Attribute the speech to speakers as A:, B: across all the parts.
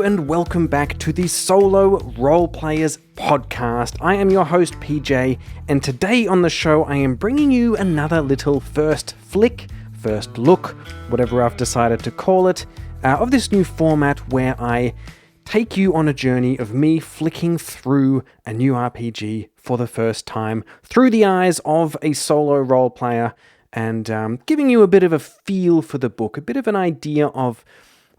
A: and welcome back to the Solo Roleplayers podcast. I am your host PJ, and today on the show I am bringing you another little first look, whatever I've decided to call it, of this new format where I take you on a journey of me flicking through a new RPG for the first time through the eyes of a solo role player and giving you a bit of a feel for the book, a bit of an idea of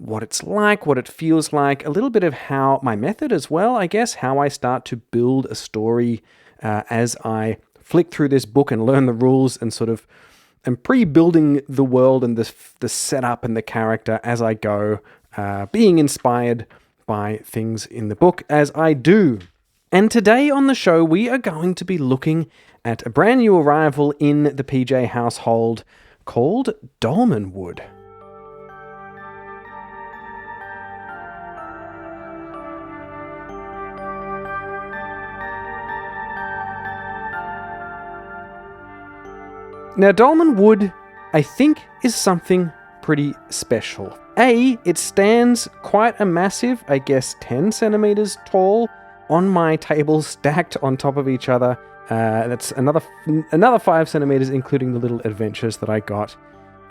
A: what it's like, what it feels like, a little bit of how my method as well, I guess, how I start to build a story as I flick through this book and learn the rules and sort of am pre-building the world and the setup and the character as I go, being inspired by things in the book as I do. And today on the show, we are going to be looking at a brand new arrival in the PJ household called Dolmenwood. Now, Dolmenwood, I think, is something pretty special. It stands quite a massive, I guess 10 centimeters tall, on my table, stacked on top of each other. That's another 5 centimeters, including the little adventures that I got.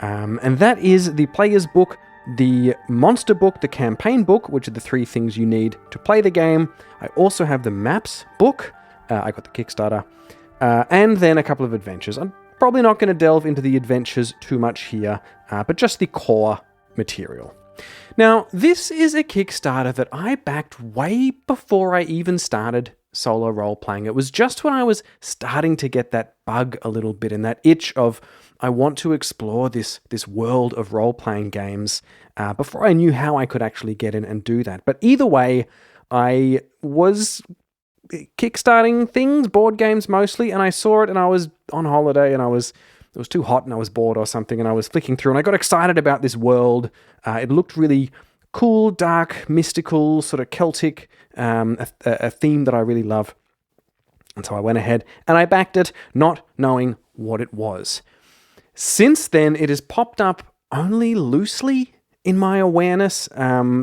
A: And that is the player's book, the monster book, the campaign book, which are the three things you need to play the game. I also have the maps book. I got the Kickstarter. And then a couple of adventures. I'm probably not going to delve into the adventures too much here, but just the core material. Now, this is a Kickstarter that I backed way before I even started solo role-playing. It was just when I was starting to get that bug a little bit and that itch of, I want to explore this world of role-playing games before I knew how I could actually get in and do that. But either way, I was kickstarting things, board games mostly, and I saw it and I was on holiday and it was too hot and I was bored or something, and I was flicking through and I got excited about this world. It looked really cool, dark, mystical, sort of Celtic, a theme that I really love. And so I went ahead and I backed it, not knowing what it was. Since then, it has popped up only loosely in my awareness,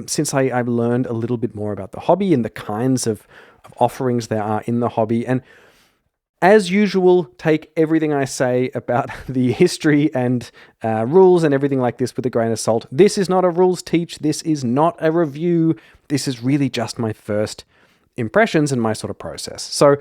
A: since I've learned a little bit more about the hobby and the kinds of offerings there are in the hobby. And as usual, take everything I say about the history and rules and everything like this with a grain of salt. This is not a rules teach. This is not a review. This is really just my first impressions and my sort of process. So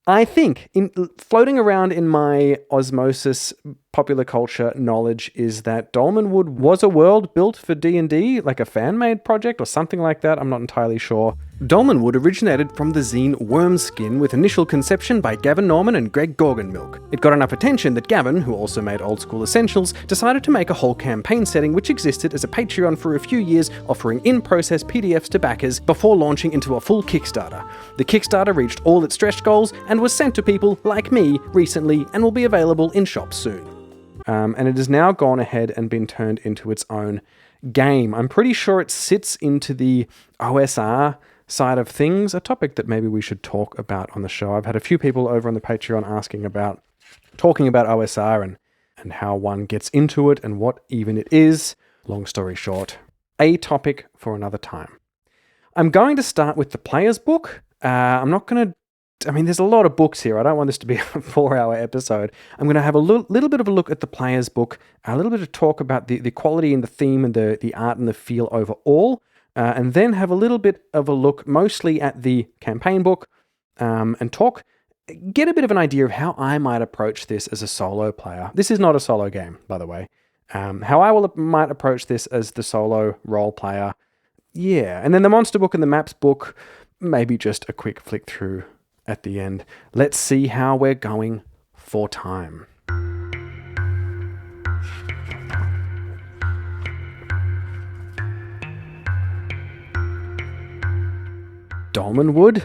A: I think floating around in my osmosis popular culture knowledge is that Dolmenwood was a world built for D&D, like a fan-made project or something like that. I'm not entirely sure. Dolmenwood originated from the zine Wormskin with initial conception by Gavin Norman and Greg Gorgonmilk. It got enough attention that Gavin, who also made Old School Essentials, decided to make a whole campaign setting which existed as a Patreon for a few years, offering in-process PDFs to backers before launching into a full Kickstarter. The Kickstarter reached all its stretch goals and was sent to people like me recently and will be available in shops soon. And it has now gone ahead and been turned into its own game. I'm pretty sure it sits into the OSR side of things, a topic that maybe we should talk about on the show. I've had a few people over on the Patreon talking about OSR and how one gets into it and what even it is. Long story short, a topic for another time. I'm going to start with the player's book. There's a lot of books here. I don't want this to be a 4-hour episode. I'm going to have a little bit of a look at the player's book, a little bit of talk about the quality and the theme and the art and the feel overall, and then have a little bit of a look mostly at the campaign book and get a bit of an idea of how I might approach this as a solo player. This is not a solo game, by the way. How I might approach this as the solo role player. Yeah, and then the monster book and the maps book, maybe just a quick flick through at the end. Let's see how we're going for time. Dolmenwood?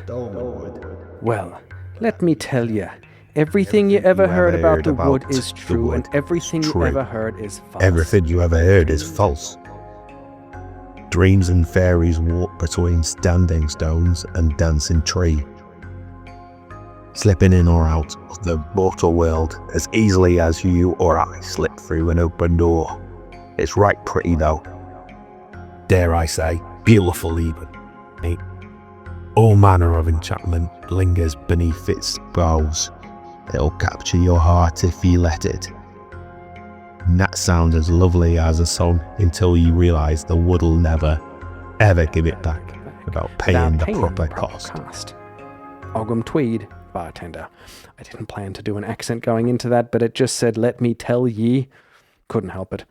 A: Well, let me tell you, everything you ever heard about the wood is true, and everything you ever heard is false.
B: Everything you ever heard is false. Dreams and fairies walk between standing stones and dancing tree, slipping in or out of the mortal world as easily as you or I slip through an open door. It's right pretty though. Dare I say, beautiful even. All manner of enchantment lingers beneath its brows. It'll capture your heart if you let it. And that sounds as lovely as a song until you realise the wood will never, ever give it back without paying the proper cost.
A: Ogham Tweed, bartender. I didn't plan to do an accent going into that, but it just said, let me tell ye. Couldn't help it.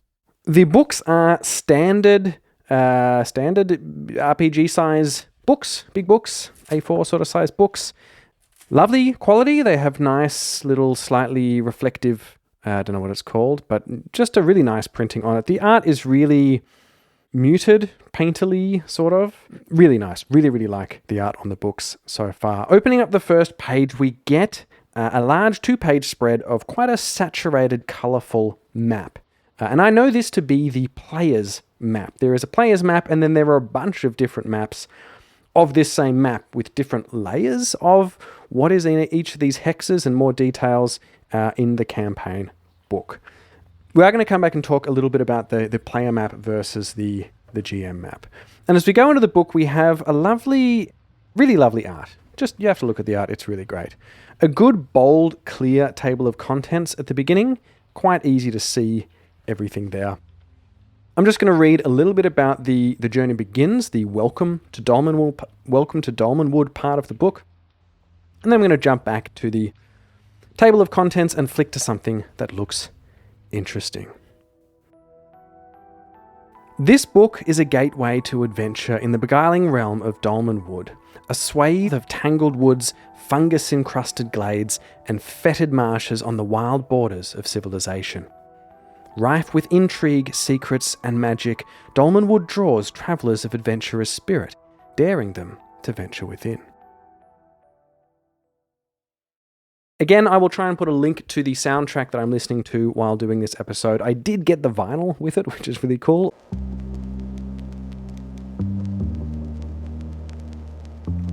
A: The books are standard RPG size books, big books, A4 sort of size books. Lovely quality. They have nice little slightly reflective, I don't know what it's called, but just a really nice printing on it. The art is really muted, painterly, sort of. Really nice. Really, really like the art on the books so far. Opening up the first page, we get a large 2-page spread of quite a saturated, colourful map. And I know this to be the player's map. There is a player's map, and then there are a bunch of different maps of this same map with different layers of what is in each of these hexes and more details in the campaign book. We are going to come back and talk a little bit about the player map versus the GM map. And as we go into the book, we have a lovely, really lovely art. Just, you have to look at the art, it's really great. A good, bold, clear table of contents at the beginning. Quite easy to see everything there. I'm just going to read a little bit about the journey begins, the welcome to Dolmenwood part of the book. And then I'm going to jump back to the table of contents and flick to something that looks interesting. This book is a gateway to adventure in the beguiling realm of Dolmenwood, a swathe of tangled woods, fungus-encrusted glades, and fetid marshes on the wild borders of civilization. Rife with intrigue, secrets, and magic, Dolmenwood draws travellers of adventurous spirit, daring them to venture within. Again, I will try and put a link to the soundtrack that I'm listening to while doing this episode. I did get the vinyl with it, which is really cool.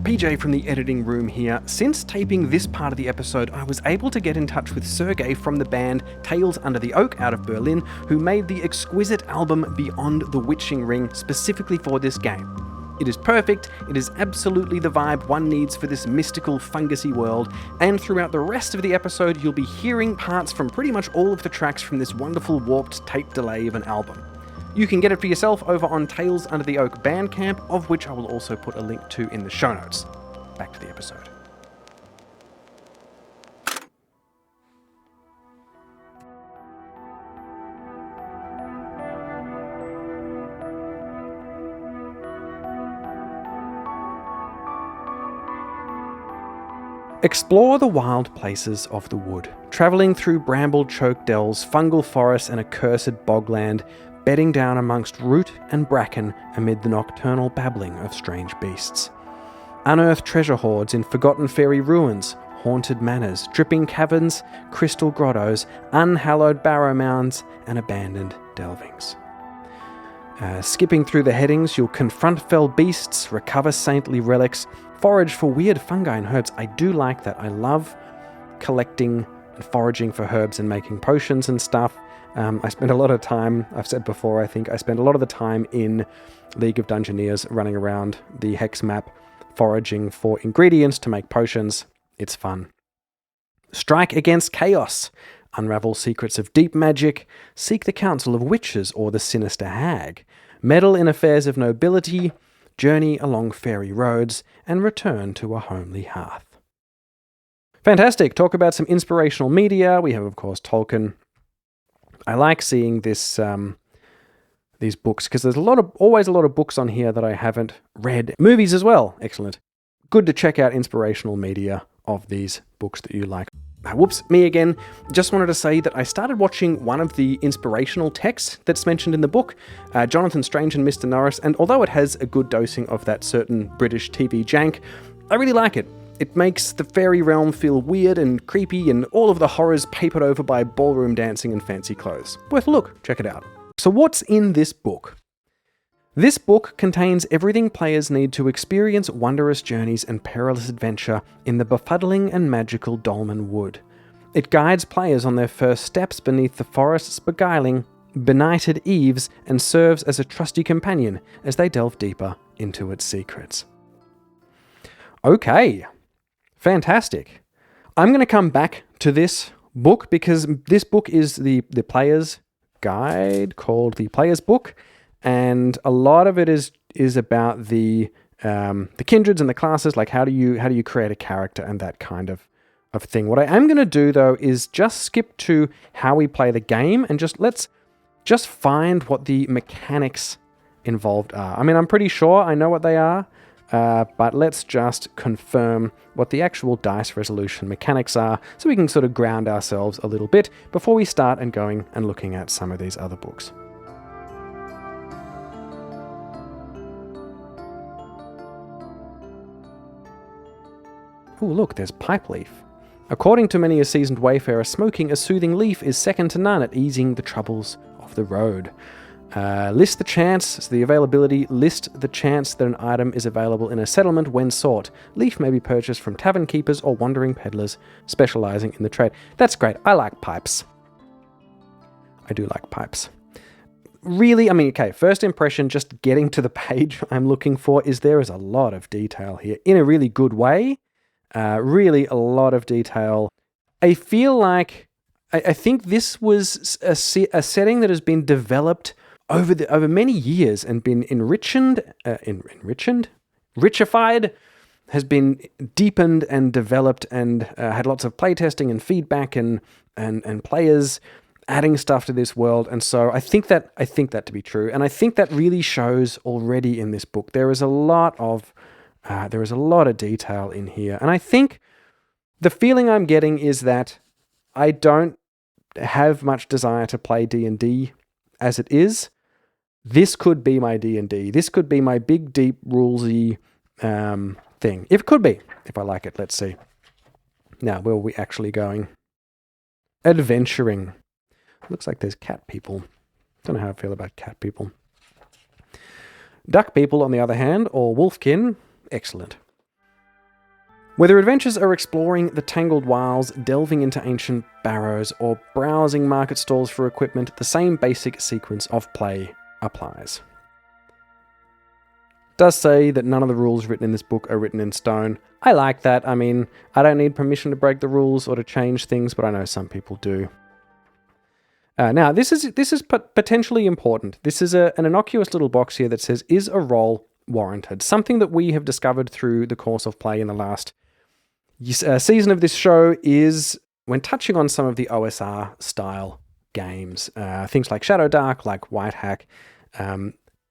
A: PJ from the editing room here. Since taping this part of the episode, I was able to get in touch with Sergey from the band Tales Under the Oak out of Berlin, who made the exquisite album Beyond the Witching Ring specifically for this game. It is perfect, it is absolutely the vibe one needs for this mystical, fungusy world, and throughout the rest of the episode you'll be hearing parts from pretty much all of the tracks from this wonderful warped tape delay of an album. You can get it for yourself over on Tales Under the Oak Bandcamp, of which I will also put a link to in the show notes. Back to the episode. Explore the wild places of the wood, travelling through bramble-choked dells, fungal forests and accursed bogland, bedding down amongst root and bracken amid the nocturnal babbling of strange beasts. Unearth treasure hoards in forgotten fairy ruins, haunted manors, dripping caverns, crystal grottos, unhallowed barrow mounds, and abandoned delvings. Skipping through the headings, you'll confront fell beasts, recover saintly relics, forage for weird fungi and herbs. I do like that. I love collecting and foraging for herbs and making potions and stuff. I spend a lot of time, I've said before, I think, I spend a lot of the time in League of Dungeoneers running around the hex map, foraging for ingredients to make potions. It's fun. Strike against chaos. Unravel secrets of deep magic. Seek the counsel of witches or the sinister hag. Meddle in affairs of nobility. Journey along fairy roads. And return to a homely hearth. Fantastic. Talk about some inspirational media. We have, of course, Tolkien. I like seeing this these books because there's always a lot of books on here that I haven't read. Movies as well. Excellent. Good to check out inspirational media of these books that you like. Whoops, me again. Just wanted to say that I started watching one of the inspirational texts that's mentioned in the book, Jonathan Strange and Mr. Norris, and although it has a good dosing of that certain British TV jank, I really like it. It makes the fairy realm feel weird and creepy and all of the horrors papered over by ballroom dancing and fancy clothes. Worth a look, check it out. So what's in this book? This book contains everything players need to experience wondrous journeys and perilous adventure in the befuddling and magical Dolmenwood. It guides players on their first steps beneath the forest's beguiling benighted eaves and serves as a trusty companion as they delve deeper into its secrets. Okay, fantastic. I'm going to come back to this book because this book is the player's guide called the Player's Book, and a lot of it is about the kindreds and the classes, like how do you create a character and that kind of thing. What I am going to do though is just skip to how we play the game and let's find what the mechanics involved are. I mean, I'm pretty sure I know what they are, but let's just confirm what the actual dice resolution mechanics are so we can sort of ground ourselves a little bit before we start and going and looking at some of these other books. Oh, look, there's pipe leaf. According to many a seasoned wayfarer, smoking a soothing leaf is second to none at easing the troubles of the road. List the chance, so the availability, list the chance that an item is available in a settlement when sought. Leaf may be purchased from tavern keepers or wandering peddlers specializing in the trade. That's great. I like pipes. I do like pipes. Really, I mean, okay, first impression, just getting to the page I'm looking for is there is a lot of detail here in a really good way. Really a lot of detail. I feel like, I think this was a setting that has been developed over many years and been richified, has been deepened and developed and had lots of playtesting and feedback and players adding stuff to this world. And so I think that to be true. And I think that really shows already in this book. There is a lot of detail in here. And I think the feeling I'm getting is that I don't have much desire to play D&D as it is. This could be my D&D. This could be my big, deep, rulesy thing. It could be, if I like it. Let's see. Now, where are we actually going? Adventuring. Looks like there's cat people. Don't know how I feel about cat people. Duck people, on the other hand, or wolfkin, excellent. Whether adventures are exploring the tangled wilds, delving into ancient barrows, or browsing market stalls for equipment, the same basic sequence of play applies. It does say that none of the rules written in this book are written in stone. I like that. I mean, I don't need permission to break the rules or to change things, but I know some people do. Now, this is potentially important. This is an innocuous little box here that says, is a roll warranted? Something that we have discovered through the course of play in the last season of this show is when touching on some of the OSR style games, things like Shadow Dark, like White Hack,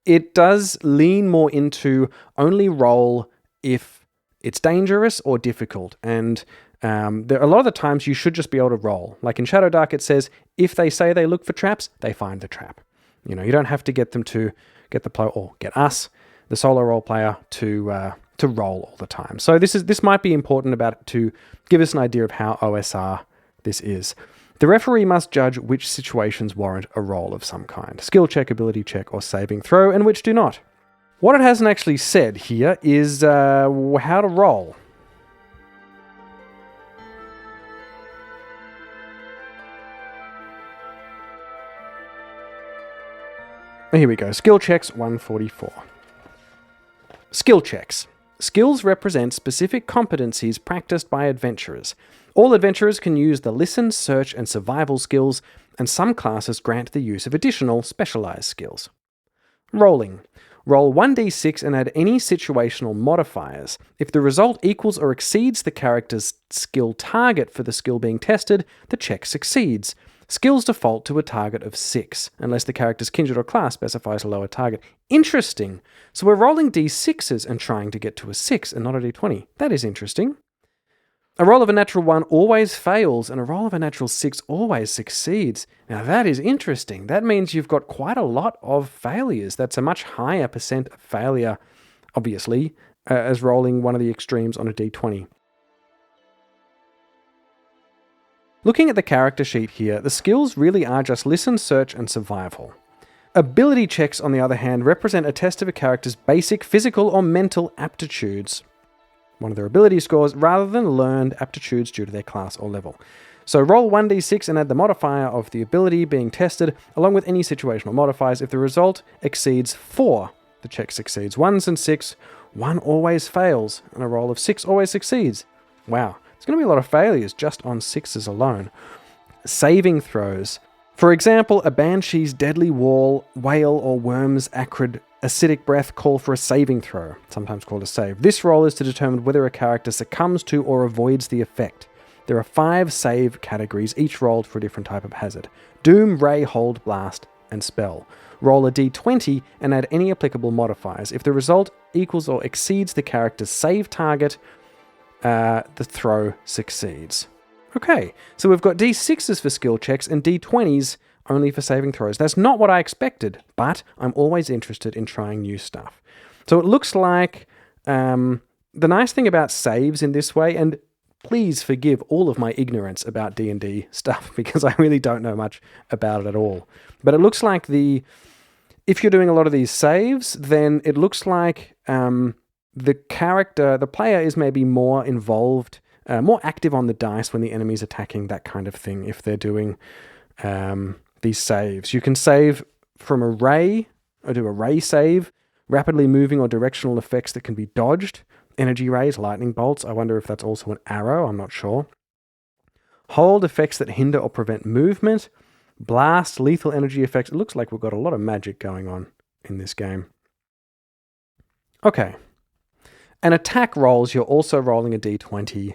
A: it does lean more into only roll if it's dangerous or difficult. And there a lot of the times you should just be able to roll. Like in Shadow Dark, it says, if they say they look for traps, they find the trap. You know, you don't have to get them to get the player or get us, the solo role player, to roll all the time. So this might be important to give us an idea of how OSR this is. The referee must judge which situations warrant a roll of some kind, skill check, ability check, or saving throw, and which do not. What it hasn't actually said here is how to roll. Here we go. Skill checks 144. Skill checks. Skills represent specific competencies practiced by adventurers. All adventurers can use the listen, search, and survival skills, and some classes grant the use of additional specialized skills. Rolling. Roll 1d6 and add any situational modifiers. If the result equals or exceeds the character's skill target for the skill being tested, the check succeeds. Skills default to a target of 6, unless the character's kindred or class specifies a lower target. Interesting. So we're rolling d6s and trying to get to a 6 and not a d20. That is interesting. A roll of a natural 1 always fails, and a roll of a natural 6 always succeeds. Now that is interesting. That means you've got quite a lot of failures. That's a much higher percent of failure, obviously, as rolling one of the extremes on a d20. Looking at the character sheet here, the skills really are just listen, search, and survival. Ability checks, on the other hand, represent a test of a character's basic physical or mental aptitudes, one of their ability scores, rather than learned aptitudes due to their class or level. So roll 1d6 and add the modifier of the ability being tested, along with any situational modifiers. If the result exceeds 4, the check succeeds. 1s and 6, 1 always fails, and a roll of 6 always succeeds. Wow, there's going to be a lot of failures just on 6s alone. Saving throws. For example, a banshee's deadly whale or worm's acrid acidic breath call for a saving throw, sometimes called a save. This roll is to determine whether a character succumbs to or avoids the effect. There are 5 save categories, each rolled for a different type of hazard. Doom, Ray, Hold, Blast, and Spell. Roll a d20 and add any applicable modifiers. If the result equals or exceeds the character's save target, the throw succeeds. Okay, so we've got d6s for skill checks and d20s only for saving throws. That's not what I expected, but I'm always interested in trying new stuff. So it looks like the nice thing about saves in this way, and please forgive all of my ignorance about D&D stuff because I really don't know much about it at all. But it looks like if you're doing a lot of these saves, then it looks like the player is maybe more involved, more active on the dice when the enemy's attacking, that kind of thing, if they're doing these saves. You can save from a ray, or do a ray save, rapidly moving or directional effects that can be dodged, energy rays, lightning bolts. I wonder if that's also an arrow, I'm not sure. Hold, effects that hinder or prevent movement. Blast, lethal energy effects. It looks like we've got a lot of magic going on in this game. Okay. And attack rolls, you're also rolling a d20,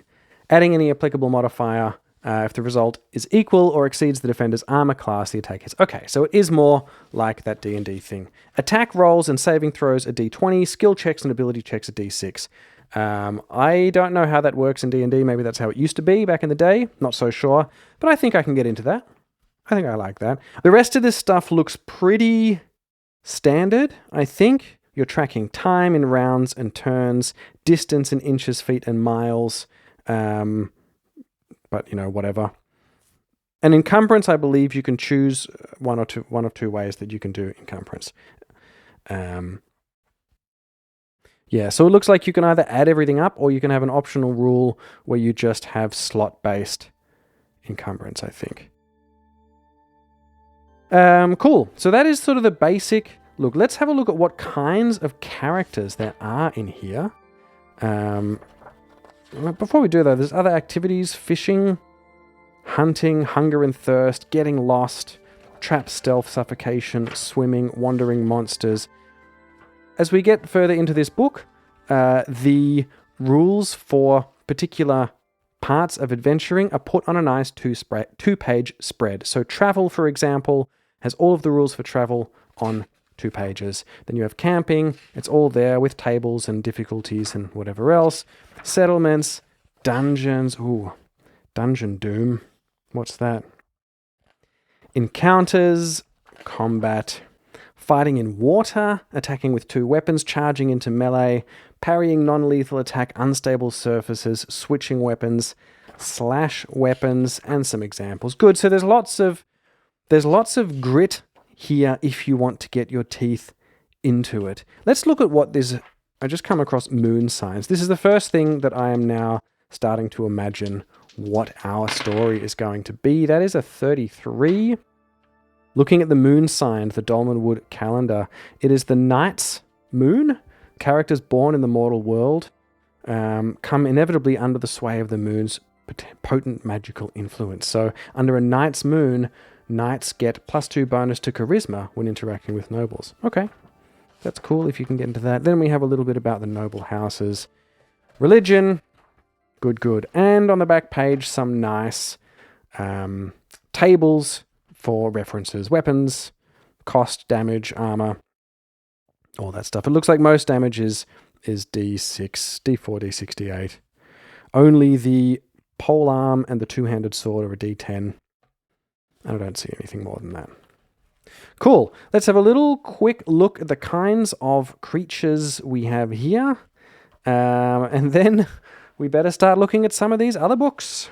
A: adding any applicable modifier. If the result is equal or exceeds the defender's armor class, the attack hits. Okay, so it is more like that D&D thing. Attack rolls and saving throws are d20, skill checks and ability checks are d6. I don't know how that works in D&D. Maybe that's how it used to be back in the day. Not so sure, but I think I can get into that. I think I like that. The rest of this stuff looks pretty standard, I think. You're tracking time in rounds and turns, distance in inches, feet, and miles. But, whatever. An encumbrance, I believe you can choose one of two ways that you can do encumbrance. Yeah, so it looks like you can either add everything up or you can have an optional rule where you just have slot-based encumbrance, I think. Cool. So that is sort of the basic look. Let's have a look at what kinds of characters there are in here. Before we do that, there's other activities: fishing, hunting, hunger and thirst, getting lost, trap, stealth, suffocation, swimming, wandering monsters. As we get further into this book, the rules for particular parts of adventuring are put on a nice two-page spread. So travel, for example, has all of the rules for travel on 2 pages. Then you have camping, it's all there with tables and difficulties and whatever else. Settlements, dungeons, Dungeon Doom, what's that? Encounters, combat, fighting in water, attacking with 2 weapons, charging into melee, parrying non-lethal attack, unstable surfaces, switching weapons, slash weapons, and some examples. Good, so there's lots of grit here if you want to get your teeth into it. Let's look at what this... I just come across moon signs. This is the first thing that I am now starting to imagine what our story is going to be. That is a 33. Looking at the moon sign, the Dolmenwood calendar, it is the night's moon. Characters born in the mortal world come inevitably under the sway of the moon's potent magical influence. So under a night's moon, knights get +2 bonus to charisma when interacting with nobles. Okay, that's cool if you can get into that. Then we have a little bit about the noble houses. Religion, good. And on the back page, some nice tables for references. Weapons, cost, damage, armor, all that stuff. It looks like most damage is D6, D4, D6, D8. Only the polearm and the 2-handed sword are a D10. I don't see anything more than that. Cool. Let's have a little quick look at the kinds of creatures we have here. And then we better start looking at some of these other books.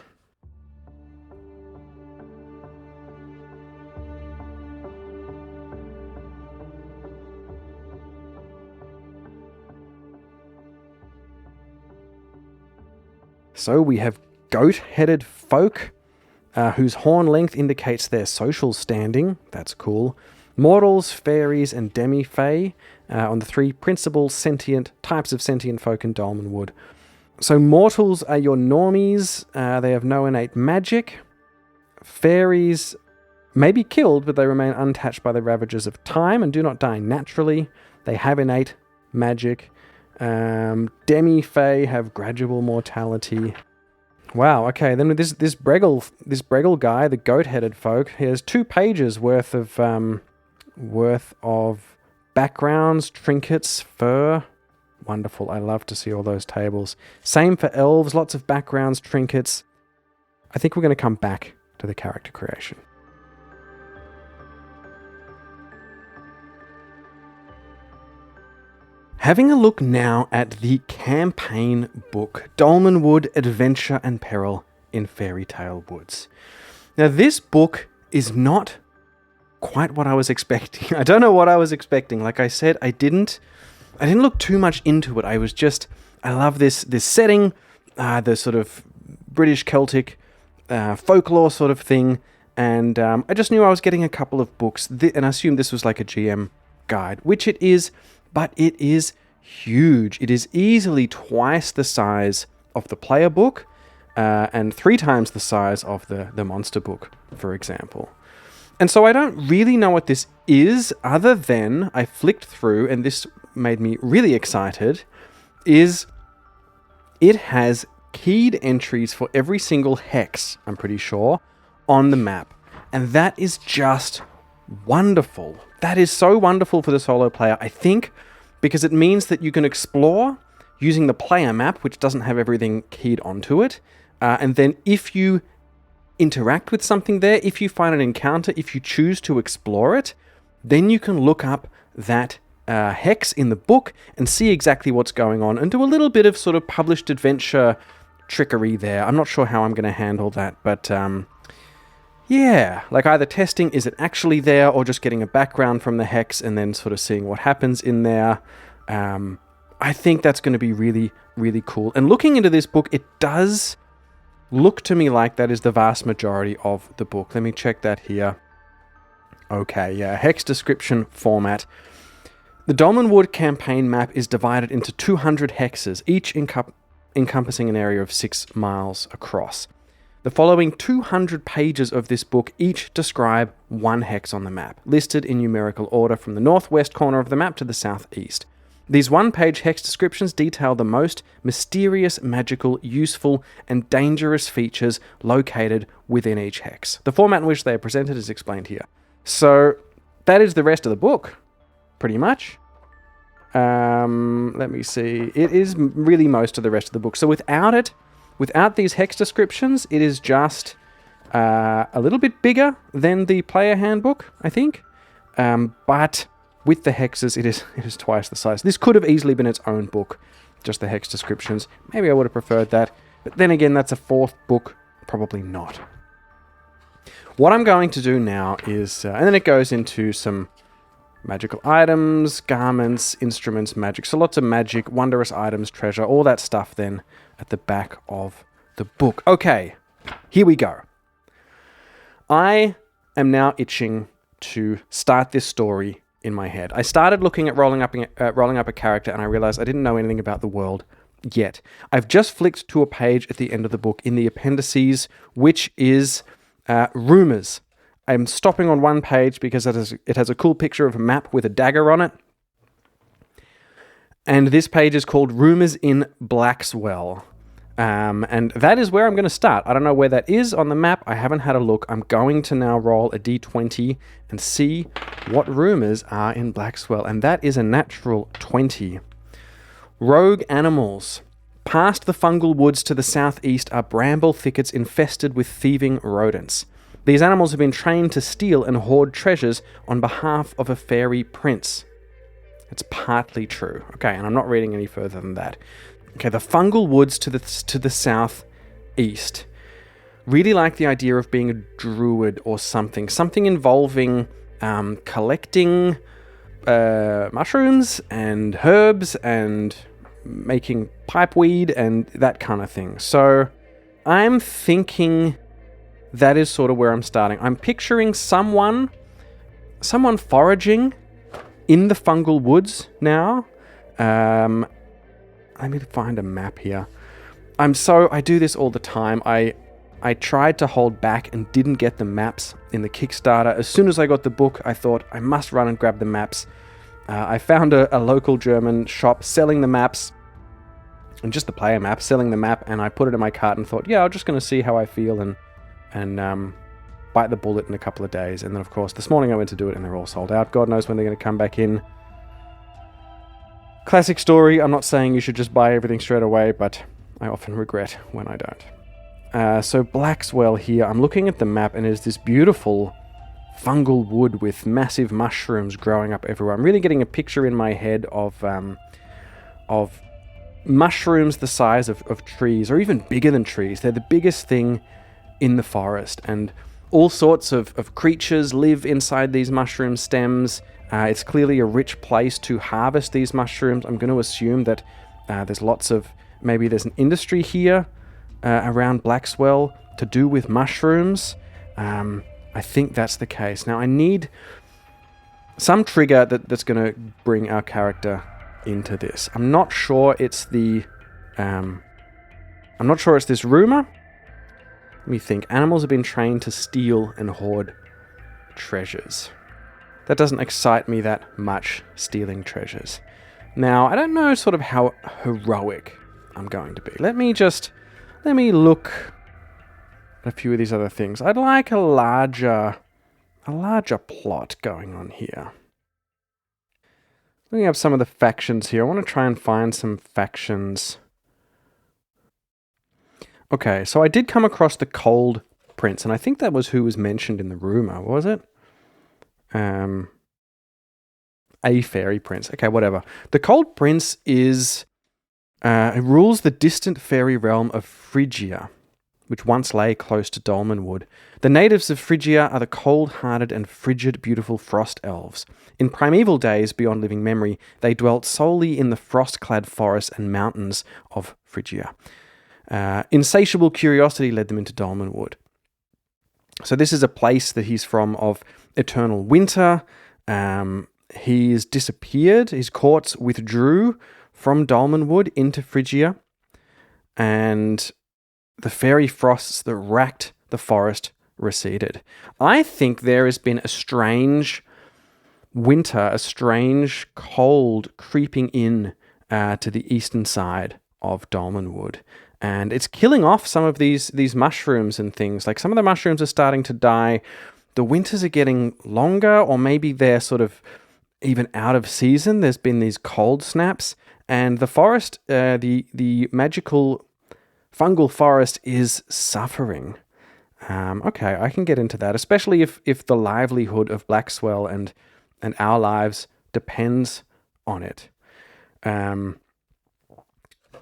A: So we have goat-headed folk, whose horn length indicates their social standing. That's cool. Mortals, fairies, and demi-fae on the three principal sentient types of sentient folk in Dolmenwood. So mortals are your normies. They have no innate magic. Fairies may be killed, but they remain untouched by the ravages of time and do not die naturally. They have innate magic. Demi-fae have gradual mortality. Wow, okay, then with this Breggle guy, the goat-headed folk, he has 2 pages worth of backgrounds, trinkets, fur. Wonderful, I love to see all those tables. Same for elves, lots of backgrounds, trinkets. I think we're going to come back to the character creation. Having a look now at the campaign book, Dolmenwood Adventure and Peril in Fairy Tale Woods. Now this book is not quite what I was expecting. I don't know what I was expecting. Like I said, I didn't look too much into it. I love this setting, the sort of British Celtic folklore sort of thing, and I just knew I was getting a couple of books, and I assumed this was like a GM guide, which it is. But it is huge. It is easily twice the size of the player book and 3 times the size of the monster book, for example. And so I don't really know what this is, other than I flicked through, and this made me really excited, is it has keyed entries for every single hex, I'm pretty sure, on the map. And that is just wonderful. That is so wonderful for the solo player, I think, because it means that you can explore using the player map, which doesn't have everything keyed onto it. And then if you interact with something there, if you find an encounter, if you choose to explore it, then you can look up that hex in the book and see exactly what's going on and do a little bit of sort of published adventure trickery there. I'm not sure how I'm going to handle that, but yeah, like either testing, is it actually there, or just getting a background from the hex and then sort of seeing what happens in there. I think that's going to be really, really cool. And looking into this book, it does look to me like that is the vast majority of the book. Let me check that here. Okay, yeah, hex description format. The Dolmenwood campaign map is divided into 200 hexes, each encompassing an area of 6 miles across. The following 200 pages of this book each describe 1 hex on the map, listed in numerical order from the northwest corner of the map to the southeast. These 1-page hex descriptions detail the most mysterious, magical, useful, and dangerous features located within each hex. The format in which they are presented is explained here. So, that is the rest of the book, pretty much. Let me see. It is really most of the rest of the book. So without these hex descriptions, it is just a little bit bigger than the player handbook, I think. But with the hexes, it is twice the size. This could have easily been its own book, just the hex descriptions. Maybe I would have preferred that. But then again, that's a 4th book. Probably not. What I'm going to do now is... and then it goes into some magical items, garments, instruments, magic. So lots of magic, wondrous items, treasure, all that stuff then at the back of the book. Okay, here we go. I am now itching to start this story in my head. I started looking at rolling up a character, and I realized I didn't know anything about the world yet. I've just flicked to a page at the end of the book in the appendices, which is rumors. I'm stopping on one page because it has a cool picture of a map with a dagger on it. And this page is called Rumors in Blackswell. And that is where I'm going to start. I don't know where that is on the map. I haven't had a look. I'm going to now roll a d20 and see what rumors are in Blackswell. And that is a natural 20. Rogue animals. Past the fungal woods to the southeast are bramble thickets infested with thieving rodents. These animals have been trained to steal and hoard treasures on behalf of a fairy prince. It's partly true. Okay, and I'm not reading any further than that. Okay, the fungal woods to the southeast. Really like the idea of being a druid or something. Something involving collecting mushrooms and herbs and making pipeweed and that kind of thing. So I'm thinking that is sort of where I'm starting. I'm picturing someone foraging in the fungal woods now. Let me find a map here. I do this all the time. I tried to hold back and didn't get the maps in the Kickstarter. As soon as I got the book, I thought I must run and grab the maps. I found a local German shop selling the maps, and just the player map, selling the map, and I put it in my cart and thought, yeah, I'm just going to see how I feel and bite the bullet in a couple of days. And then, of course, this morning I went to do it and they're all sold out. God knows when they're going to come back in. Classic story. I'm not saying you should just buy everything straight away, but I often regret when I don't. So Blackswell here, I'm looking at the map and there's this beautiful fungal wood with massive mushrooms growing up everywhere. I'm really getting a picture in my head of mushrooms the size of trees, or even bigger than trees. They're the biggest thing in the forest, and all sorts of creatures live inside these mushroom stems. It's clearly a rich place to harvest these mushrooms. I'm going to assume that maybe there's an industry here around Blackswell to do with mushrooms. I think that's the case. Now I need some trigger that's going to bring our character into this. I'm not sure it's this rumor. Let me think. Animals have been trained to steal and hoard treasures. That doesn't excite me that much, stealing treasures. Now, I don't know sort of how heroic I'm going to be. Let me look at a few of these other things. I'd like a larger plot going on here. Looking up some of the factions here. I want to try and find some factions. Okay, so I did come across the Cold Prince, and I think that was who was mentioned in the rumor, was it? A fairy prince. Okay, whatever. The Cold Prince rules the distant fairy realm of Phrygia, which once lay close to Dolmenwood. The natives of Phrygia are the cold-hearted and frigid, beautiful frost elves. In primeval days, beyond living memory, they dwelt solely in the frost-clad forests and mountains of Phrygia. Insatiable curiosity led them into Dolmenwood. So this is a place that he's from of eternal winter. He's disappeared. His courts withdrew from Dolmenwood into Phrygia, and the fairy frosts that racked the forest receded. I think there has been a strange winter, a strange cold creeping in to the eastern side of Dolmenwood. And it's killing off some of these mushrooms and things. Like, some of the mushrooms are starting to die. The winters are getting longer, or maybe they're sort of even out of season. There's been these cold snaps. And the forest, the magical fungal forest is suffering. Okay, I can get into that, especially if the livelihood of Blackswell and our lives depends on it.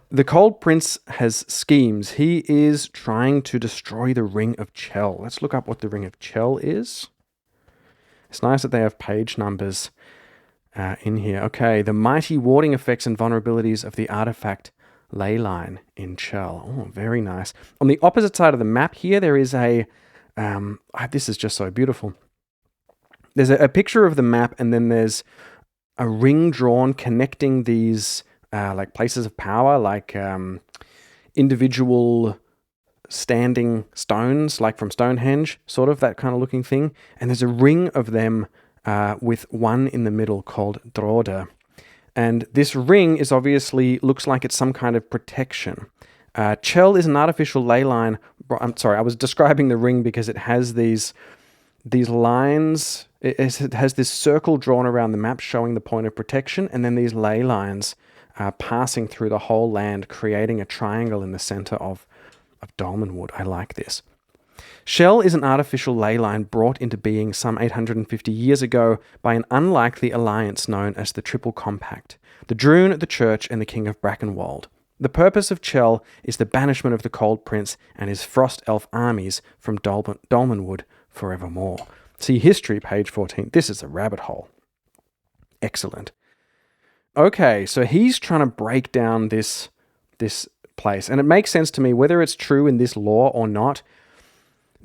A: The Cold Prince has schemes. He is trying to destroy the Ring of Chell. Let's look up what the Ring of Chell is. It's nice that they have page numbers in here. Okay, the mighty warding effects and vulnerabilities of the artifact leyline in Chell. Oh, very nice. On the opposite side of the map here, there is this is just so beautiful. There's a picture of the map, and then there's a ring drawn connecting these like places of power, like individual standing stones, like from Stonehenge, sort of that kind of looking thing. And there's a ring of them with one in the middle called Droda. And this ring is obviously, looks like it's some kind of protection. Chell is an artificial ley line. I'm sorry, I was describing the ring because it has these lines. It has this circle drawn around the map showing the point of protection, and then these ley lines passing through the whole land, creating a triangle in the center of Dolmenwood. I like this. Chell is an artificial ley line brought into being some 850 years ago by an unlikely alliance known as the Triple Compact, the Droon, the Church, and the King of Brackenwold. The purpose of Chell is the banishment of the Cold Prince and his frost elf armies from Dolmenwood forevermore. See history, page 14. This is a rabbit hole. Excellent. Okay, so he's trying to break down this place, and it makes sense to me, whether it's true in this lore or not.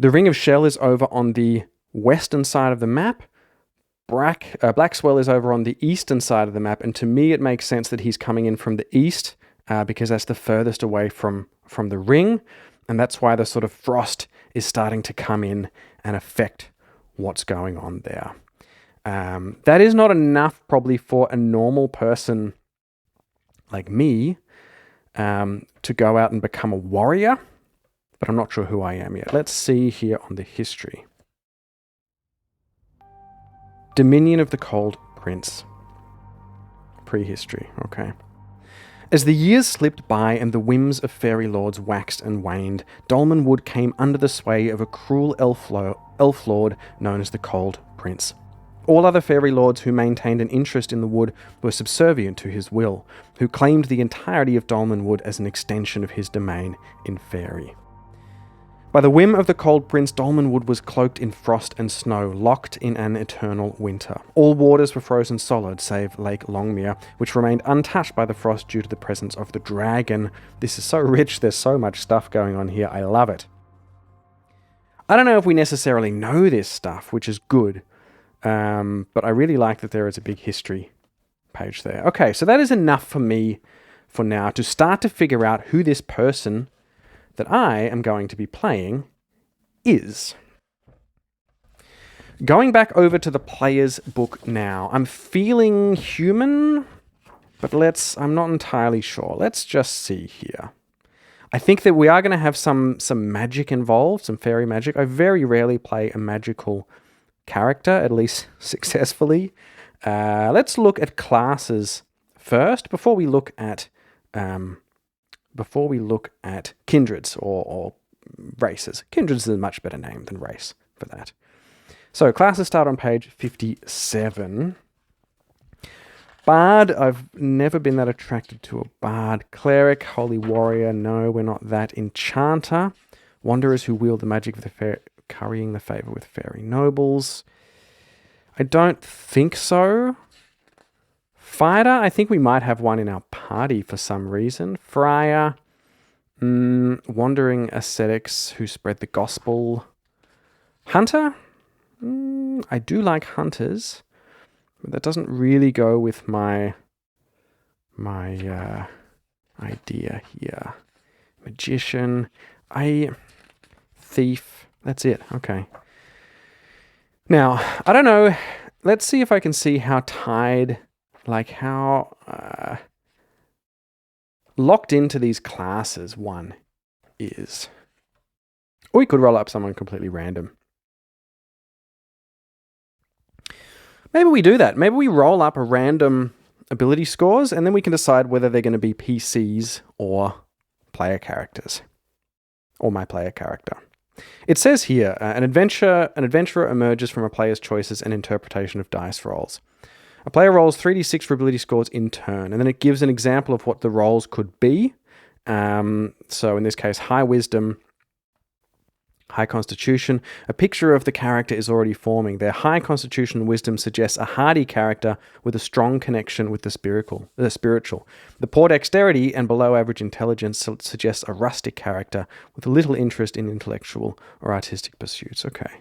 A: The ring of shell is over on the western side of the map. Black swell is over on the eastern side of the map, and to me it makes sense that he's coming in from the east because that's the furthest away from the ring, and that's why the sort of frost is starting to come in and affect what's going on there. That is not enough probably for a normal person like me to go out and become a warrior, but I'm not sure who I am yet. Let's see here on the history. Dominion of the Cold Prince. Prehistory, okay. As the years slipped by and the whims of fairy lords waxed and waned, Dolmenwood came under the sway of a cruel elf lord known as the Cold Prince. All other fairy lords who maintained an interest in the wood were subservient to his will, who claimed the entirety of Dolmenwood as an extension of his domain in fairy. By the whim of the Cold Prince, Dolmenwood was cloaked in frost and snow, locked in an eternal winter. All waters were frozen solid, save Lake Longmere, which remained untouched by the frost due to the presence of the dragon. This is so rich, there's so much stuff going on here, I love it. I don't know if we necessarily know this stuff, which is good, but I really like that there is a big history page there. Okay, so that is enough for me for now to start to figure out who this person that I am going to be playing is. Going back over to the player's book now, I'm feeling human, but I'm not entirely sure. Let's just see here. I think that we are going to have some magic involved, some fairy magic. I very rarely play a magical character, at least successfully. Let's look at classes first before we look at kindreds or races. Kindreds is a much better name than race for that. So classes start on page 57. Bard, I've never been that attracted to a bard. Cleric, holy warrior, no, we're not that. Enchanter, wanderers who wield the magic of the currying the favor with fairy nobles. I don't think so. Fighter, I think we might have one in our party for some reason. Friar, wandering ascetics who spread the gospel. Hunter, I do like hunters, but that doesn't really go with my idea here. Magician, thief, that's it, okay. Now, I don't know, let's see if I can see how tied, how locked into these classes one is. Or we could roll up someone completely random. Maybe we do that. Maybe we roll up a random ability scores and then we can decide whether they're going to be PCs or player characters. Or my player character. It says here, an adventurer emerges from a player's choices and interpretation of dice rolls. A player rolls 3d6 for ability scores in turn, and then it gives an example of what the rolls could be. So in this case, high wisdom, high constitution. A picture of the character is already forming. Their high constitution and wisdom suggests a hardy character with a strong connection with the spiritual. The poor dexterity and below average intelligence suggests a rustic character with a little interest in intellectual or artistic pursuits. Okay.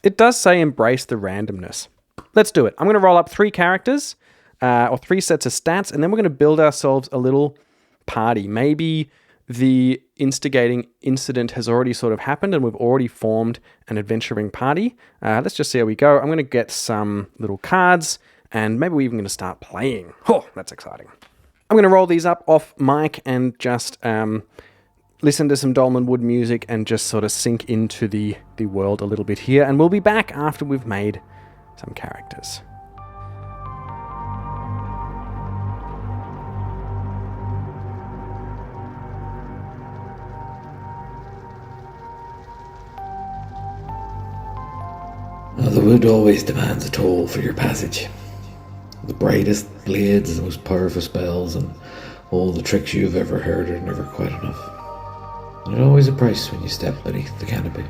A: It does say embrace the randomness. Let's do it. I'm going to roll up 3 characters, or 3 sets of stats, and then we're going to build ourselves a little party. Maybe the instigating incident has already sort of happened and we've already formed an adventuring party. Let's just see how we go. I'm going to get some little cards and maybe we're even going to start playing. Oh, that's exciting. I'm going to roll these up off mic and just listen to some Dolmenwood music and just sort of sink into the world a little bit here. And we'll be back after we've made some characters.
C: The wood always demands a toll for your passage. The brightest blades, the most powerful spells, and all the tricks you've ever heard are never quite enough. There's always a price when you step beneath the canopy.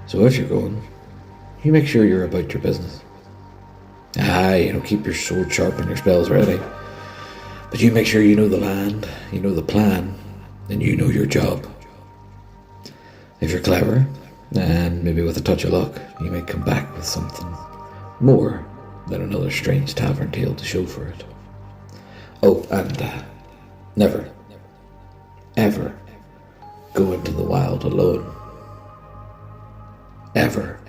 C: So if you're going, you make sure you're about your business. Keep your sword sharp and your spells ready. But you make sure you know the land, you know the plan, and you know your job. If you're clever, and maybe with a touch of luck, you may come back with something more than another strange tavern tale to show for it. Oh, and never, ever go into the wild alone. Ever.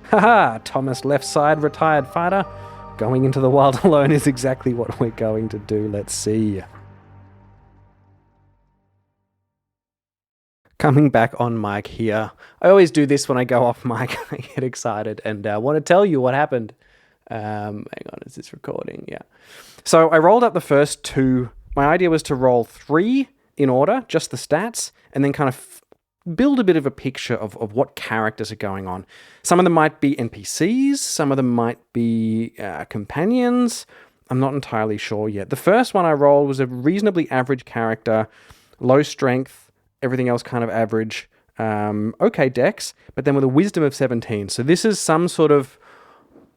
A: Haha, Thomas left side retired fighter. Going into the wild alone is exactly what we're going to do. Let's see. Coming back on mic here. I always do this when I go off mic. I get excited and want to tell you what happened. Hang on, is this recording? Yeah. So I rolled up the first two. My idea was to roll 3 in order, just the stats, and then kind of build a bit of a picture of what characters are going on. Some of them might be NPCs, some of them might be companions. I'm not entirely sure yet. The first one I rolled was a reasonably average character, low strength, everything else kind of average, okay dex, but then with a wisdom of 17. So this is some sort of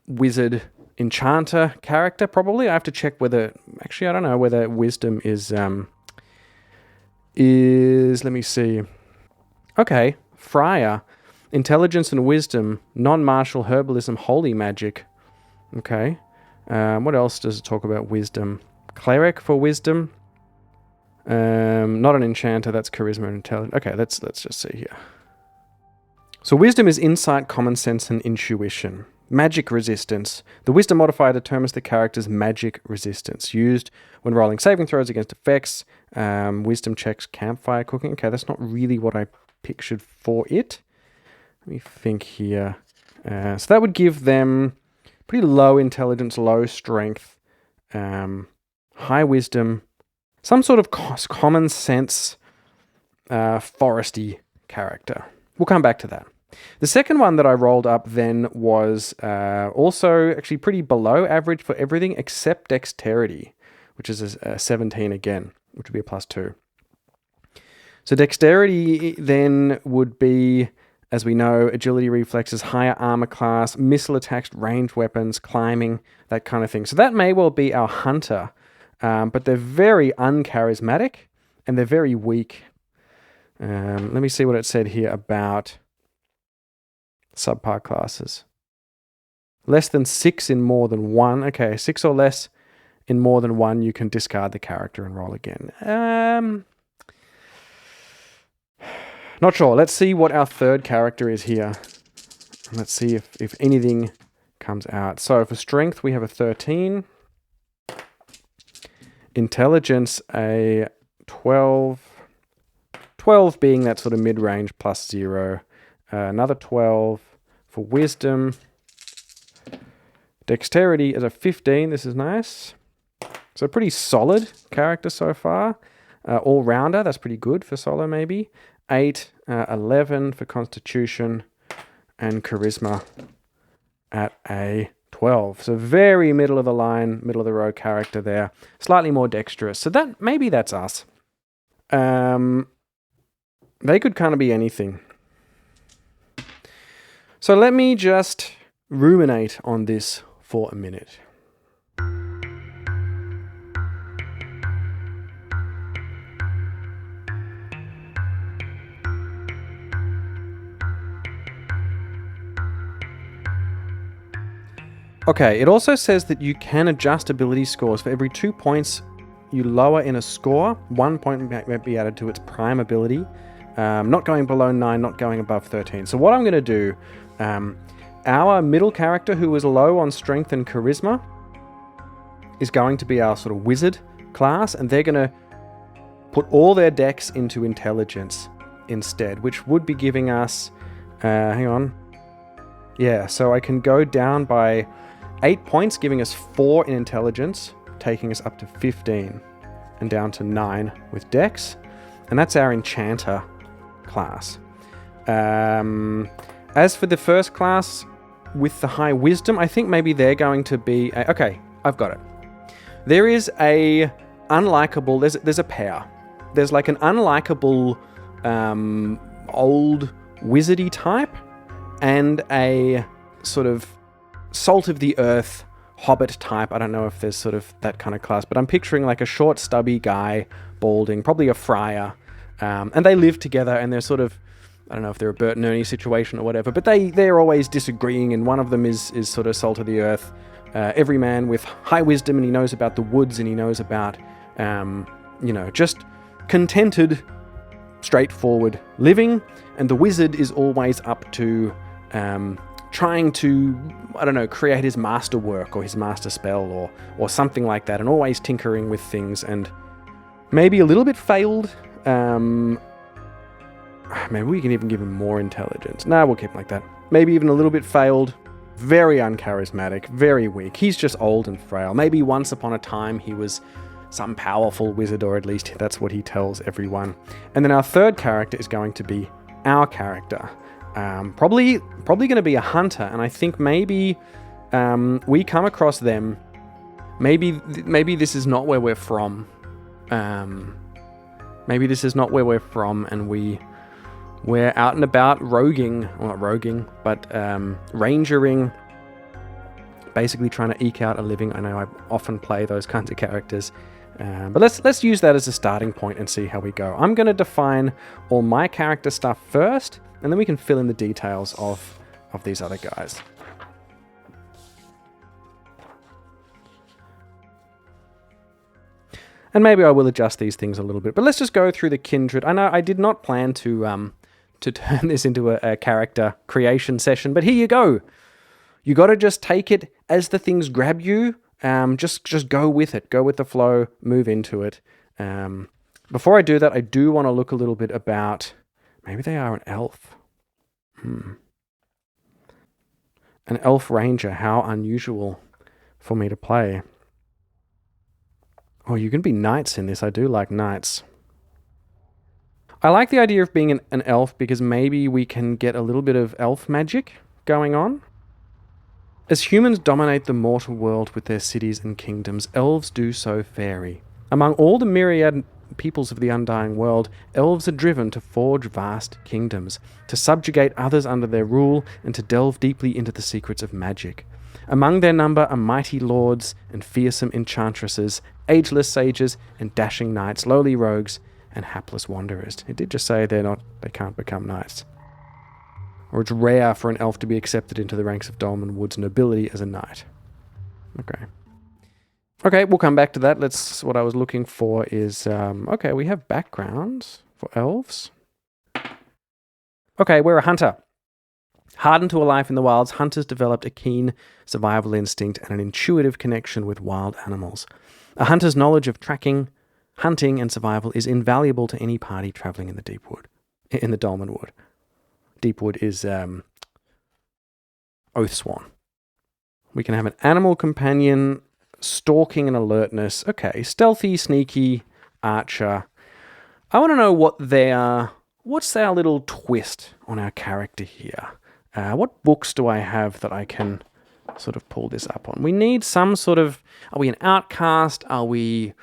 A: wizard enchanter character, probably. I have to check whether, actually I don't know whether wisdom is, let me see. Okay, friar, intelligence and wisdom, non-martial herbalism, holy magic. Okay, what else does it talk about wisdom? Cleric for wisdom. Not an enchanter, that's charisma and intelligence. Okay, let's just see here. So wisdom is insight, common sense, and intuition. Magic resistance. The wisdom modifier determines the character's magic resistance, used when rolling saving throws against effects, wisdom checks, campfire cooking. Okay, that's not really what I pictured for it. Let me think here. So that would give them pretty low intelligence, low strength, high wisdom, some sort of common sense, foresty character. We'll come back to that. The second one that I rolled up then was also actually pretty below average for everything except dexterity, which is a 17 again, which would be a +2. So dexterity then would be, as we know, agility, reflexes, higher armor class, missile attacks, ranged weapons, climbing, that kind of thing. So that may well be our hunter, but they're very uncharismatic and they're very weak. Let me see what it said here about subpar classes. Less than 6 in more than 1. Okay, 6 or less in more than 1, you can discard the character and roll again. Not sure. Let's see what our third character is here. Let's see if anything comes out. So for strength, we have a 13. Intelligence, a 12. 12 being that sort of mid-range +0. Another 12 for wisdom. Dexterity is a 15. This is nice. So pretty solid character so far. All-rounder, that's pretty good for solo maybe. 8, 11 for constitution, and charisma at a 12. So very middle of the line, middle of the row character there. Slightly more dexterous. So that maybe that's us. They could kind of be anything. So let me just ruminate on this for a minute. Okay, it also says that you can adjust ability scores. For every 2 points you lower in a score, 1 point may be added to its prime ability. Not going below 9, not going above 13. So what I'm going to do, our middle character who is low on strength and charisma is going to be our sort of wizard class, and they're going to put all their dex into intelligence instead, which would be giving us, hang on. Yeah, so I can go down by 8 points, giving us 4 in intelligence, taking us up to 15, and down to 9 with dex. And that's our enchanter class. As for the first class with the high wisdom, I think maybe they're going to be... okay, I've got it. There is a unlikable... There's a pair. There's like an unlikable old wizardy type and a sort of salt of the earth hobbit type. I don't know if there's sort of that kind of class, but I'm picturing like a short, stubby guy, balding, probably a friar, and they live together, and they're sort of, I don't know if they're a Bert and Ernie situation or whatever, but they're always disagreeing, and one of them is sort of salt of the earth, every man with high wisdom, and he knows about the woods, and he knows about, just contented, straightforward living, and the wizard is always up to trying to, I don't know, create his masterwork or his master spell or something like that, and always tinkering with things, and maybe a little bit failed. Maybe we can even give him more intelligence. Nah, we'll keep him like that. Maybe even a little bit failed. Very uncharismatic, very weak. He's just old and frail. Maybe once upon a time he was some powerful wizard, or at least that's what he tells everyone. And then our third character is going to be our character. Probably going to be a hunter, and I think maybe we come across them. Maybe this is not where we're from. Maybe this is not where we're from, and we're out and about roguing, well, not roguing, but rangering, basically trying to eke out a living. I know I often play those kinds of characters, but let's use that as a starting point and see how we go. I'm going to define all my character stuff first, and then we can fill in the details of these other guys. And maybe I will adjust these things a little bit, but let's just go through the kindred. I know I did not plan to turn this into a character creation session, but here you go. You got to just take it as the things grab you. Just go with it. Go with the flow. Move into it. Before I do that, I do want to look a little bit about... Maybe they are an elf. An elf ranger. How unusual for me to play. Oh, you can be knights in this. I do like knights. I like the idea of being an elf because maybe we can get a little bit of elf magic going on. As humans dominate the mortal world with their cities and kingdoms, elves do so fairy. Among all the myriad peoples of the undying world, elves are driven to forge vast kingdoms, to subjugate others under their rule, and to delve deeply into the secrets of magic. Among their number are mighty lords and fearsome enchantresses, ageless sages and dashing knights, lowly rogues and hapless wanderers. It did just say they can't become knights. Or it's rare for an elf to be accepted into the ranks of Dolmenwood's nobility as a knight. Okay, we'll come back to that. What I was looking for is, we have backgrounds for elves. Okay, we're a hunter. Hardened to a life in the wilds, hunters developed a keen survival instinct and an intuitive connection with wild animals. A hunter's knowledge of tracking, hunting, and survival is invaluable to any party traveling in the Dolmenwood. Deepwood is Oathswan. We can have an animal companion, stalking and alertness. Okay, stealthy, sneaky, archer. I want to know what's our little twist on our character here. What books do I have that I can sort of pull this up on? We need some sort of... Are we an outcast? Are we...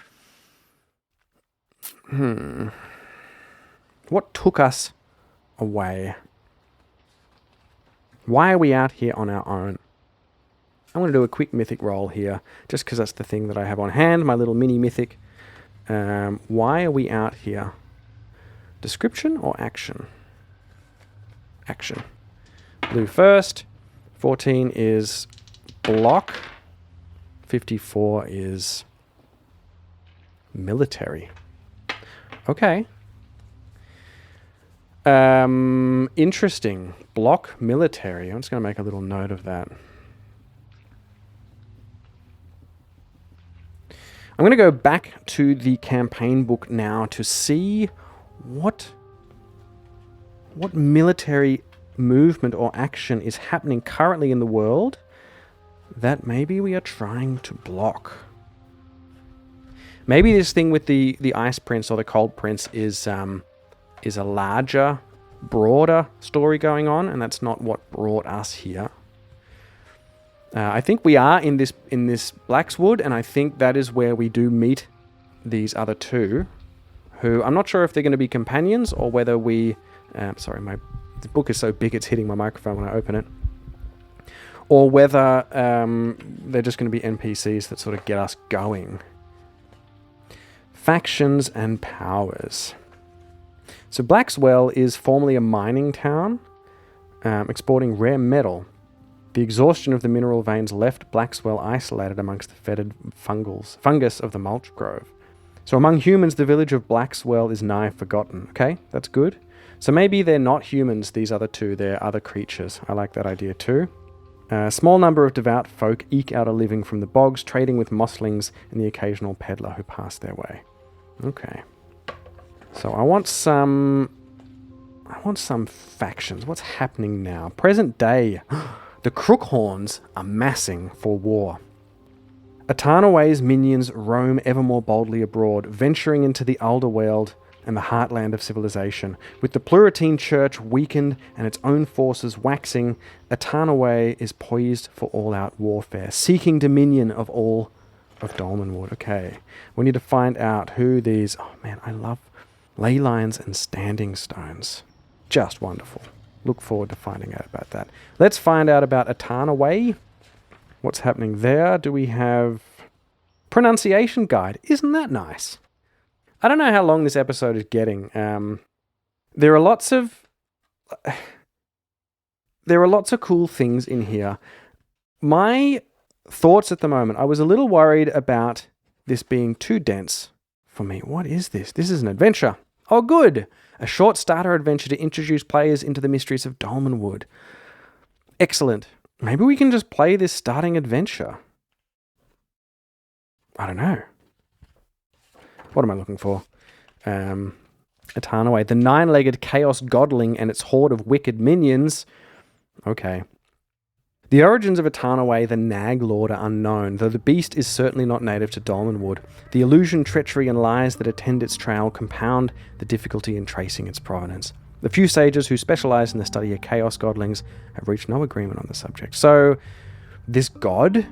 A: What took us away? Why are we out here on our own? I'm going to do a quick mythic roll here, just because that's the thing that I have on hand, my little mini mythic. Why are we out here? Description or action? Action. Blue first. 14 is block. 54 is military. Okay. Interesting. Block military. I'm just going to make a little note of that. I'm going to go back to the campaign book now to see what military movement or action is happening currently in the world that maybe we are trying to block. Maybe this thing with the Ice Prince or the Cold Prince is a larger, broader story going on, and that's not what brought us here. I think we are in this Blackswood, and I think that is where we do meet these other two, who I'm not sure if they're going to be companions or whether we... sorry, the book is so big it's hitting my microphone when I open it. or whether they're just going to be NPCs that sort of get us going. Factions and powers. So Blackswell is formerly a mining town, exporting rare metal. The exhaustion of the mineral veins left Blackswell isolated amongst the fetid fungus of the mulch grove. So among humans, the village of Blackswell is nigh forgotten. Okay, that's good. So maybe they're not humans, these other two, they're other creatures. I like that idea too. A small number of devout folk eke out a living from the bogs, trading with mosslings and the occasional peddler who pass their way. Okay. So I want some factions. What's happening now? Present day. The Crookhorns are massing for war. Atarnaway's minions roam ever more boldly abroad, venturing into the Alderweald and the heartland of civilization. With the Plurotine Church weakened and its own forces waxing, Atarnaway is poised for all-out warfare, seeking dominion of all of Dolmenwood. Okay, we need to find out who these... Oh man, I love ley lines and standing stones. Just wonderful. Look forward to finding out about that. Let's find out about Atarnaway. What's happening there? Do we have pronunciation guide? Isn't that nice? I don't know how long this episode is getting. There are lots of cool things in here. My thoughts at the moment, I was a little worried about this being too dense for me. What is this? This is an adventure. Oh, good. A short starter adventure to introduce players into the mysteries of Dolmenwood. Excellent. Maybe we can just play this starting adventure. I don't know. What am I looking for? Atarnaway, the nine-legged chaos godling and its horde of wicked minions. Okay. The origins of Atarnaway, the Nag Lord, are unknown, though the beast is certainly not native to Dolmenwood. The illusion, treachery, and lies that attend its trail compound the difficulty in tracing its provenance. The few sages who specialize in the study of chaos godlings have reached no agreement on the subject. So, this god,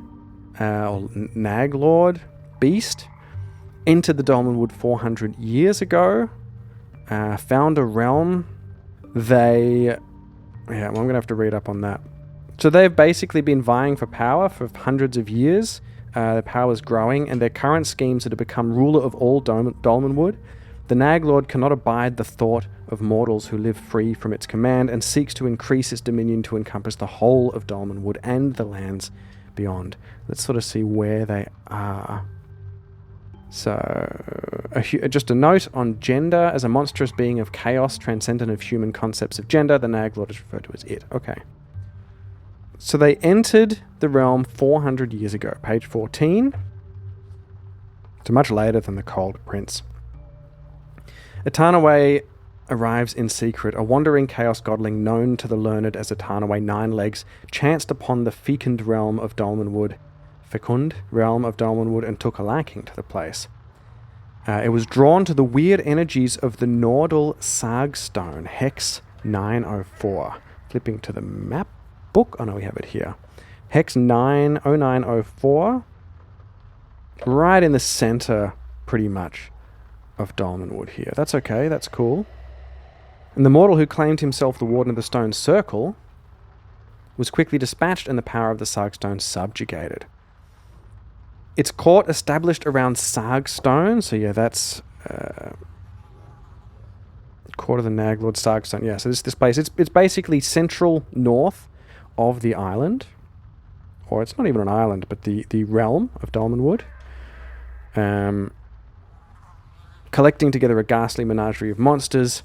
A: or Nag Lord, beast, entered the Dolmenwood 400 years ago, found a realm. I'm going to have to read up on that. So they've basically been vying for power for hundreds of years. Their power is growing, and their current schemes are to become ruler of all Dolmenwood. The Nag Lord cannot abide the thought of mortals who live free from its command, and seeks to increase its dominion to encompass the whole of Dolmenwood and the lands beyond. Let's sort of see where they are. So, just a note on gender. As a monstrous being of chaos, transcendent of human concepts of gender, the Nag Lord is referred to as it. Okay. So they entered the realm 400 years ago. Page 14. It's much later than the Cold Prince. Atarnaway arrives in secret. A wandering chaos godling known to the learned as Atarnaway Nine Legs chanced upon the fecund realm of Dolmenwood, and took a liking to the place. It was drawn to the weird energies of the Nordal Sargstone, Hex 904. Flipping to the map book. Oh no, we have it here. Hex 90904. Right in the center, pretty much, of Dolmenwood here. That's okay, that's cool. And the mortal who claimed himself the Warden of the Stone Circle was quickly dispatched and the power of the Sargstone subjugated. Its court established around Sargstone, so yeah, that's court of the Nag Lord Sargstone. Yeah, so this place, it's basically central north of the island, or it's not even an island, but the realm of Dolmenwood, collecting together a ghastly menagerie of monsters,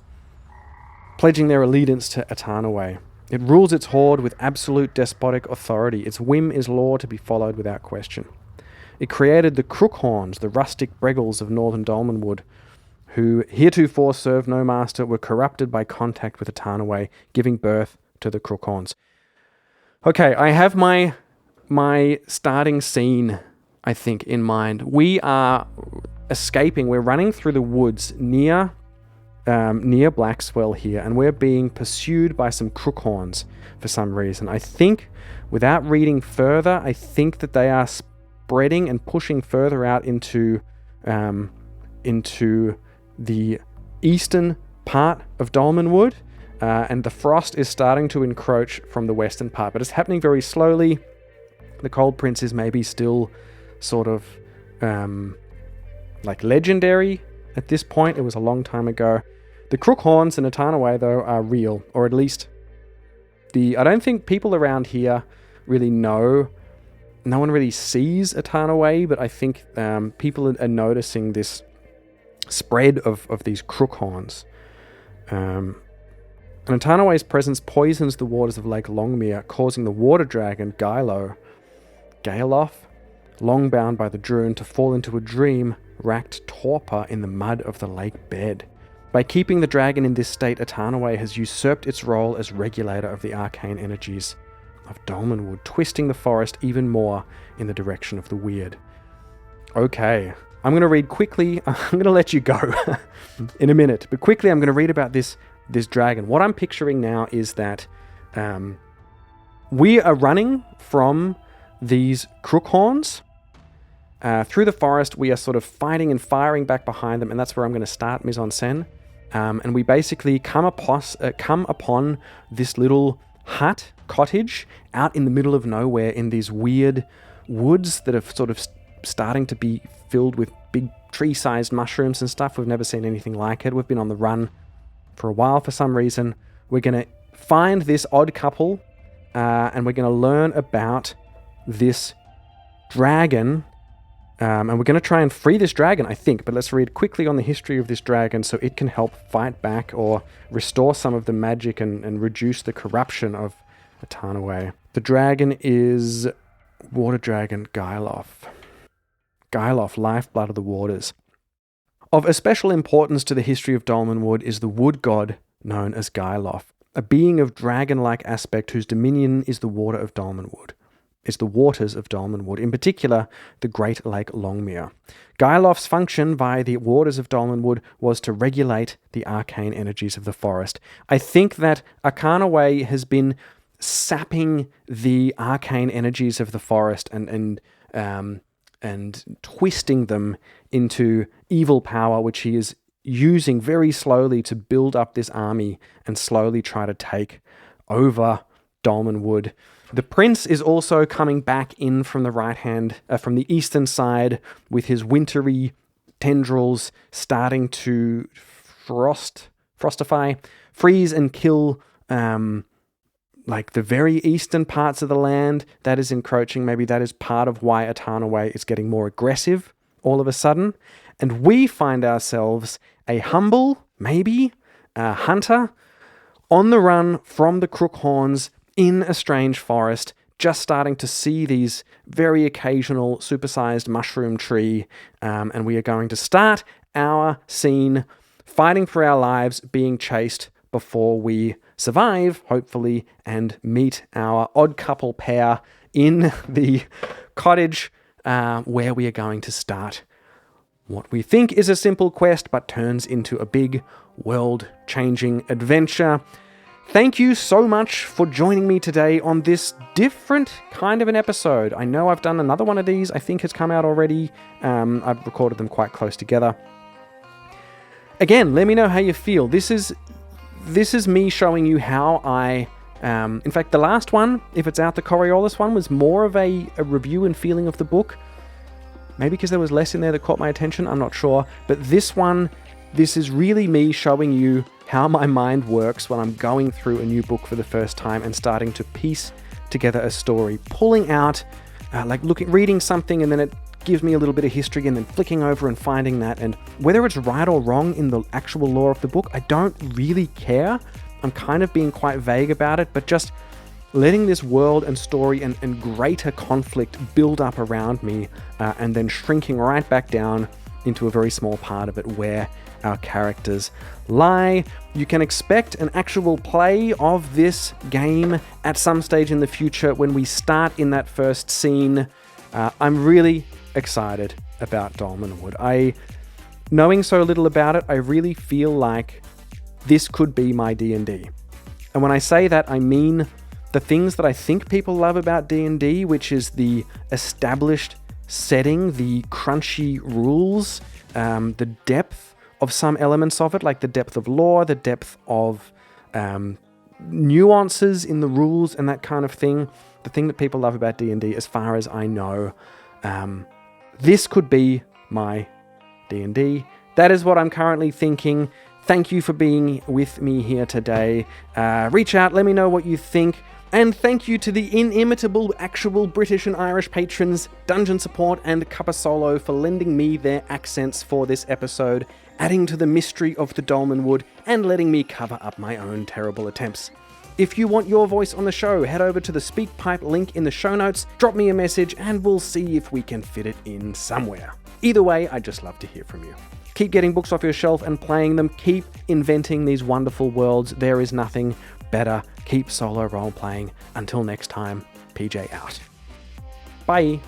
A: pledging their allegiance to Atarnaway. It rules its horde with absolute despotic authority. Its whim is law to be followed without question. It created the Crookhorns, the rustic Breggles of northern Dolmenwood, who heretofore served no master, were corrupted by contact with Atarnaway, giving birth to the Crookhorns. Okay, I have my starting scene, I think, in mind. We are escaping. We're running through the woods near Blackswell here, and we're being pursued by some Crookhorns for some reason. I think, without reading further, I think that they are spreading and pushing further out into the eastern part of Dolmenwood. and the frost is starting to encroach from the western part, but it's happening very slowly. The Cold Prince is maybe still sort of like legendary at this point. It was a long time ago. The Crookhorns in Etarnaway, though, are real, or at least I don't think people around here really know. No one really sees Etarnaway, but I think people are noticing this spread of these Crookhorns. And Etarnaway's presence poisons the waters of Lake Longmere, causing the water dragon Gaelof, long bound by the Druin, to fall into a dream-racked torpor in the mud of the lake bed. By keeping the dragon in this state, Etarnaway has usurped its role as regulator of the arcane energies of Dolmenwood, twisting the forest even more in the direction of the weird. Okay, I'm going to read quickly. I'm going to let you go in a minute, but quickly I'm going to read about this dragon. What I'm picturing now is that we are running from these Crookhorns through the forest. We are sort of fighting and firing back behind them, and that's where I'm going to start mise-en-scène. And we basically come upon this little cottage out in the middle of nowhere in these weird woods that are sort of starting to be filled with big tree-sized mushrooms and stuff. We've never seen anything like it. We've been on the run for a while for some reason. We're going to find this odd couple, and we're going to learn about this dragon, and we're going to try and free this dragon, I think. But let's read quickly on the history of this dragon so it can help fight back or restore some of the magic and reduce the corruption of Etarnaway. The dragon is Water Dragon Gaelof. Gaelof, lifeblood of the waters. Of especial importance to the history of Dolmenwood is the wood god known as Gaelof, a being of dragon-like aspect whose dominion is the water of Dolmenwood. Is the waters of Dolmenwood, in particular the Great Lake Longmere. Gaelof's function via the waters of Dolmenwood was to regulate the arcane energies of the forest. I think that Etarnaway has been sapping the arcane energies of the forest and twisting them into evil power, which he is using very slowly to build up this army and slowly try to take over Dolmenwood. The prince is also coming back in from from the eastern side with his wintry tendrils starting to freeze and kill like the very eastern parts of the land that is encroaching. Maybe that is part of why Etarnaway is getting more aggressive all of a sudden. And we find ourselves a humble, maybe, hunter on the run from the Crookhorns in a strange forest, just starting to see these very occasional supersized mushroom tree, and we are going to start our scene fighting for our lives, being chased before we survive, hopefully, and meet our odd couple pair in the cottage where we are going to start what we think is a simple quest, but turns into a big world-changing adventure. Thank you so much for joining me today on this different kind of an episode. I know I've done another one of these. I think has come out already. I've recorded them quite close together. Again, let me know how you feel. This is me showing you how I... in fact, the last one, if it's out, the Coriolis one, was more of a review and feeling of the book. Maybe because there was less in there that caught my attention. I'm not sure. But this one, this is really me showing you how my mind works when I'm going through a new book for the first time and starting to piece together a story, pulling out, reading something, and then it gives me a little bit of history, and then flicking over and finding that. And whether it's right or wrong in the actual lore of the book, I don't really care. I'm kind of being quite vague about it, but just letting this world and story and greater conflict build up around me, and then shrinking right back down into a very small part of it where our characters lie. You can expect an actual play of this game at some stage in the future when we start in that first scene. I'm really excited about Dolmenwood. Knowing so little about it, I really feel like this could be my D&D. And when I say that, I mean the things that I think people love about D&D, which is the established setting, the crunchy rules, the depth of some elements of it, like the depth of lore, the depth of nuances in the rules and that kind of thing. The thing that people love about D&D, as far as I know. This could be my D&D. That is what I'm currently thinking. Thank you for being with me here today. Reach out, let me know what you think. And thank you to the inimitable actual British and Irish patrons, Dungeon Support and Cuppa Solo, for lending me their accents for this episode, adding to the mystery of the Dolmenwood, and letting me cover up my own terrible attempts. If you want your voice on the show, head over to the SpeakPipe link in the show notes, drop me a message, and we'll see if we can fit it in somewhere. Either way, I'd just love to hear from you. Keep getting books off your shelf and playing them. Keep inventing these wonderful worlds. There is nothing better. Keep solo role playing. Until next time, PJ out. Bye.